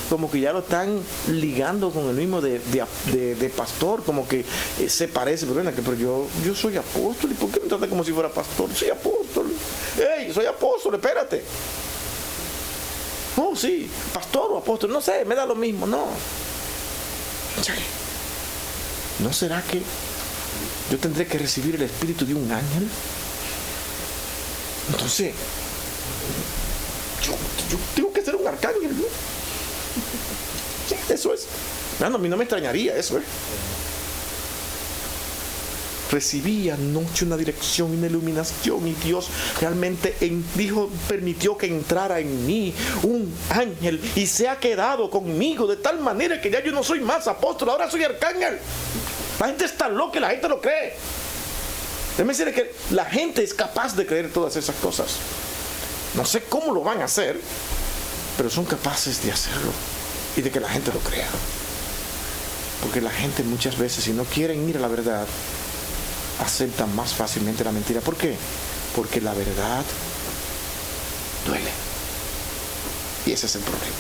Como que ya lo están ligando con el mismo de pastor, como que se parece, pero yo soy apóstol, ¿y por qué me trata como si fuera pastor? Soy apóstol. ¡Ey, soy apóstol, espérate! Oh, sí, pastor o apóstol, no sé, me da lo mismo, no. ¿No será que yo tendré que recibir el espíritu de un ángel? Entonces, yo tengo que ser un arcángel, ¿no? Sí, eso es. No, a mí no me extrañaría eso, Recibí anoche una dirección y una iluminación, y Dios realmente permitió que entrara en mí un ángel y se ha quedado conmigo de tal manera que ya yo no soy más apóstol, ahora soy arcángel. La gente está loca, la gente lo cree. Déjame decirle que la gente es capaz de creer todas esas cosas. No sé cómo lo van a hacer, pero son capaces de hacerlo y de que la gente lo crea. Porque la gente muchas veces, si no quieren ir a la verdad, aceptan más fácilmente la mentira. ¿Por qué? Porque la verdad duele. Y ese es el problema.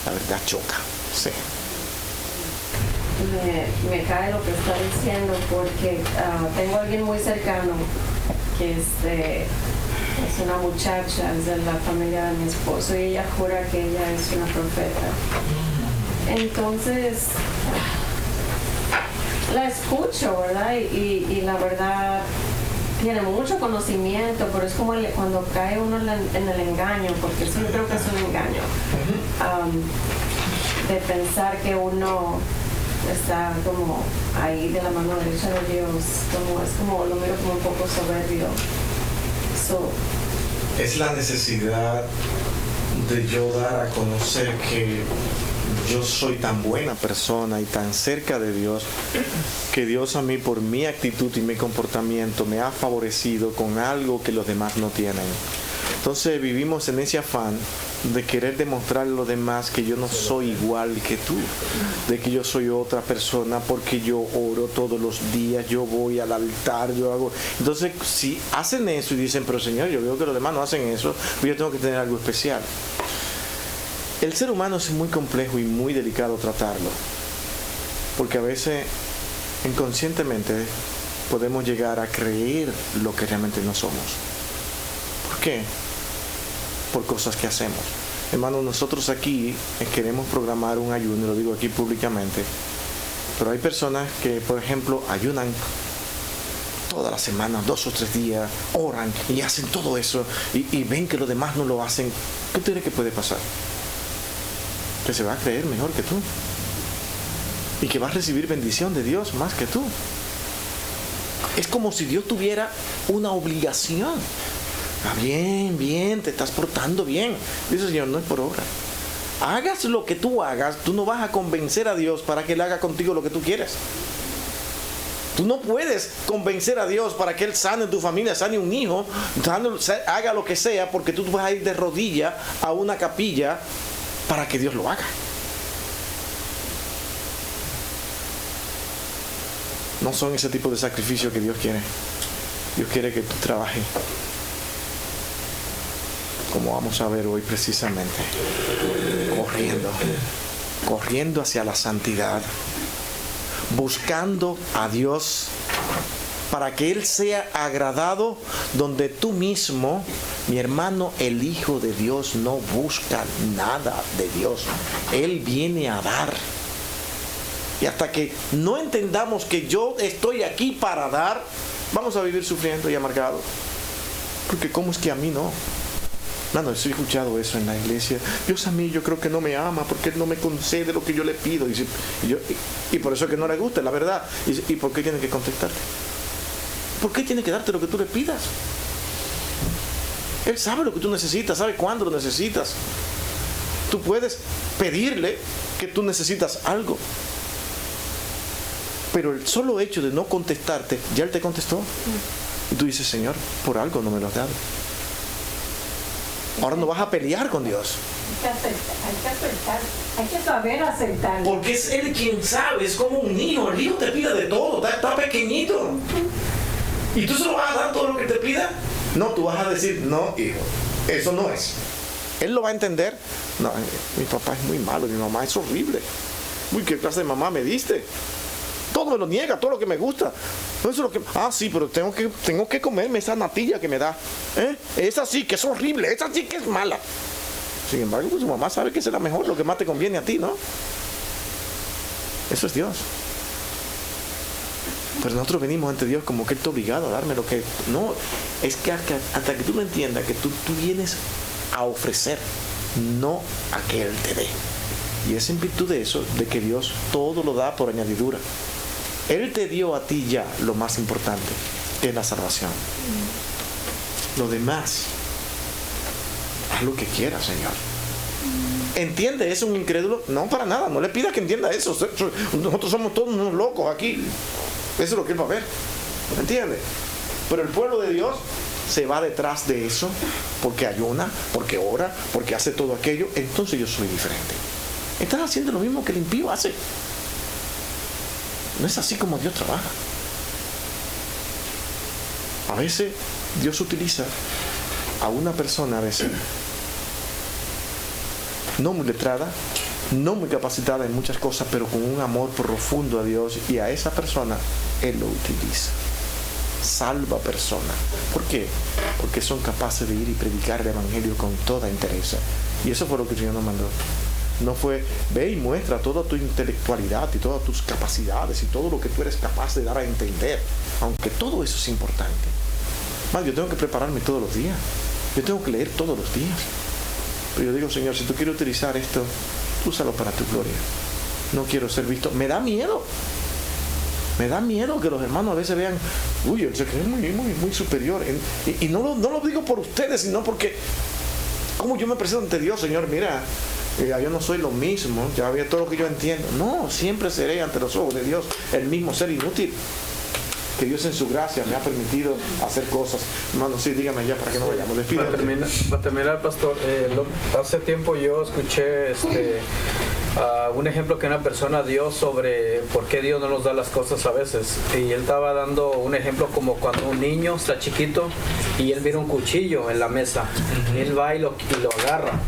La verdad choca. Sí. Me cae lo que está diciendo porque tengo a alguien muy cercano que es una muchacha, es de la familia de mi esposo, y ella jura que ella es una profeta. Entonces la escucho, ¿verdad? Y la verdad tiene mucho conocimiento, pero es como cuando cae uno en el engaño, porque sí creo que es un engaño, de pensar que uno está como ahí de la mano derecha de Dios, es como lo miro como un poco soberbio. Es la necesidad de yo dar a conocer que yo soy tan buena persona y tan cerca de Dios, que Dios a mí, por mi actitud y mi comportamiento, me ha favorecido con algo que los demás no tienen. Entonces vivimos en ese afán de querer demostrar a los demás que yo no soy igual que tú, de que yo soy otra persona porque yo oro todos los días, yo voy al altar, yo hago. Entonces, si hacen eso y dicen, pero Señor, yo veo que los demás no hacen eso, pues yo tengo que tener algo especial. El ser humano es muy complejo y muy delicado tratarlo, porque a veces inconscientemente podemos llegar a creer lo que realmente no somos. ¿Por qué? Por cosas que hacemos. Hermanos, nosotros aquí queremos programar un ayuno, lo digo aquí públicamente, pero hay personas que, por ejemplo, ayunan toda la semana, 2 o 3 días, oran y hacen todo eso y ven que los demás no lo hacen. ¿Qué tú crees que puede pasar? Que se va a creer mejor que tú y que va a recibir bendición de Dios más que tú. Es como si Dios tuviera una obligación. Bien, te estás portando bien. Dice, Señor, no es por obra. Hagas lo que tú hagas, tú no vas a convencer a Dios para que Él haga contigo lo que tú quieres. Tú no puedes convencer a Dios para que Él sane tu familia, sane un hijo, haga lo que sea, porque tú vas a ir de rodillas a una capilla para que Dios lo haga. No son ese tipo de sacrificio que Dios quiere. Dios quiere que tú trabajes, como vamos a ver hoy precisamente, corriendo hacia la santidad, buscando a Dios para que Él sea agradado, donde tú mismo, mi hermano, el Hijo de Dios no busca nada de Dios. Él viene a dar. Y hasta que no entendamos que yo estoy aquí para dar, vamos a vivir sufriendo y amargados. Porque ¿cómo es que a mí no? Mano, he escuchado eso en la iglesia. Dios a mí, yo creo que no me ama porque Él no me concede lo que yo le pido. Y por eso es que no le gusta, la verdad. ¿Y por qué tiene que contestarte? ¿Por qué tiene que darte lo que tú le pidas? Él sabe lo que tú necesitas, sabe cuándo lo necesitas. Tú puedes pedirle que tú necesitas algo, pero el solo hecho de no contestarte, ya Él te contestó. Y tú dices, Señor, por algo no me lo has dado. Ahora no vas a pelear con Dios. Hay que saber aceptar. Porque es Él quien sabe, es como un niño. El hijo te pide de todo, está pequeñito. ¿Y tú se lo vas a dar todo lo que te pida? No, tú vas a decir, no, hijo, eso no es. Él lo va a entender. No, mi papá es muy malo, mi mamá es horrible. Uy, ¿qué clase de mamá me diste? Todo me lo niega, todo lo que me gusta. Eso es lo que... sí, pero tengo que comerme esa natilla que me da. Esa sí que es horrible, esa sí que es mala. Sin embargo, pues su mamá sabe que es la mejor, lo que más te conviene a ti, ¿no? Eso es Dios. Pero nosotros venimos ante Dios como que Él está obligado a darme lo que... No, es que hasta que tú lo entiendas, que tú vienes a ofrecer, no a que Él te dé. Y es en virtud de eso, de que Dios todo lo da por añadidura. Él te dio a ti ya lo más importante, que es la salvación. Lo demás, haz lo que quieras, Señor. ¿Entiende eso un incrédulo? No, para nada, no le pidas que entienda eso. Nosotros somos todos unos locos aquí. Eso es lo que Él va a ver. ¿Entiende? Pero el pueblo de Dios se va detrás de eso, porque ayuna, porque ora, porque hace todo aquello, entonces yo soy diferente. Estás haciendo lo mismo que el impío hace. No es así como Dios trabaja. A veces Dios utiliza a una persona, a veces no muy letrada, no muy capacitada en muchas cosas, pero con un amor profundo a Dios, y a esa persona Él lo utiliza. Salva personas. ¿Por qué? Porque son capaces de ir y predicar el Evangelio con toda entereza. Y eso fue lo que el Señor nos mandó. No fue, ve y muestra toda tu intelectualidad y todas tus capacidades y todo lo que tú eres capaz de dar a entender, aunque todo eso es importante. Más, yo tengo que prepararme todos los días, yo tengo que leer todos los días, pero yo digo, Señor, si tú quieres utilizar esto, úsalo para tu gloria. No quiero ser visto. Me da miedo que los hermanos a veces vean, uy, él se cree muy superior, y no lo digo por ustedes, sino porque como yo me presento ante Dios, Señor, mira, yo no soy lo mismo, ya había todo lo que yo entiendo. No, siempre seré ante los ojos de Dios el mismo ser inútil, que Dios en su gracia me ha permitido hacer cosas. Hermano, sí, dígame ya para que no vayamos. Para terminar, pastor, hace tiempo yo escuché un ejemplo que una persona dio sobre por qué Dios no nos da las cosas a veces, y él estaba dando un ejemplo como cuando un niño está chiquito y él mira un cuchillo en la mesa, él va y lo agarra.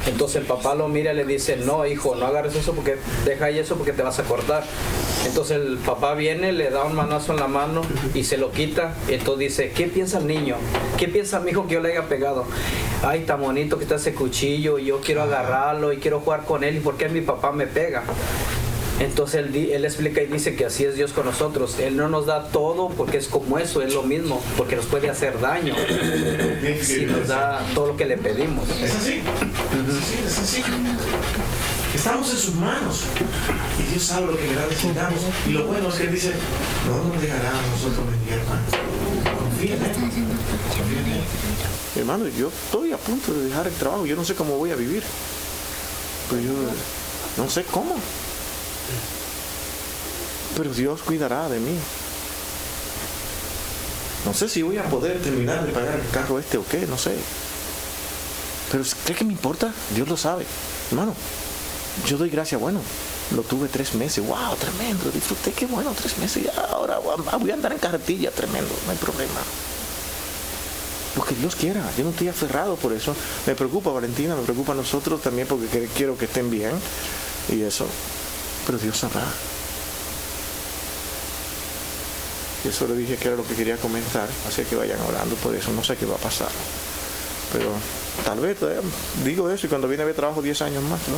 Entonces el papá lo mira y le dice, no, hijo, no agarres eso, porque deja ahí eso porque te vas a cortar. Entonces el papá viene, le da un manazo en la mano y se lo quita. Entonces dice, ¿qué piensa el niño? ¿Qué piensa mi hijo que yo le haya pegado? Ay, tan bonito que está ese cuchillo y yo quiero agarrarlo y quiero jugar con él, ¿y por qué mi papá me pega? Entonces él explica y dice que así es Dios con nosotros. Él no nos da todo porque es como eso, es lo mismo, porque nos puede hacer daño si nos da todo lo que le pedimos. Es así, es así. Estamos en sus manos y Dios sabe lo que necesitamos. Y lo bueno es que Él dice, no nos dejará a nosotros mendigar pan. Confía en Él. Confía en Él. Hermano, yo estoy a punto de dejar el trabajo. Yo no sé cómo voy a vivir, pero yo no sé cómo. Pero Dios cuidará de mí. No sé si voy a poder terminar de pagar el carro o qué, no sé. Pero ¿cree que me importa? Dios lo sabe. Hermano, yo doy gracias, bueno, lo tuve 3 meses, wow, tremendo, disfruté, qué bueno, 3 meses, ya ahora voy a andar en carretilla, tremendo, no hay problema. Lo que Dios quiera, yo no estoy aferrado por eso. Me preocupa Valentina, me preocupa a nosotros también, porque quiero que estén bien y eso, pero Dios sabrá. Y eso le dije que era lo que quería comentar, así que vayan orando por eso, no sé qué va a pasar. Pero tal vez digo eso y cuando viene a ver trabajo 10 años más, ¿no?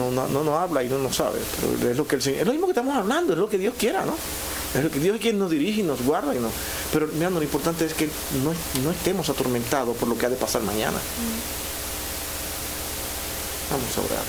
No habla y no sabe, pero es lo que el Señor, es lo mismo que estamos hablando, es lo que Dios quiera, ¿no? Es lo que Dios es quien nos dirige y nos guarda pero mirando, lo importante es que no estemos atormentados por lo que ha de pasar mañana. Vamos a orar.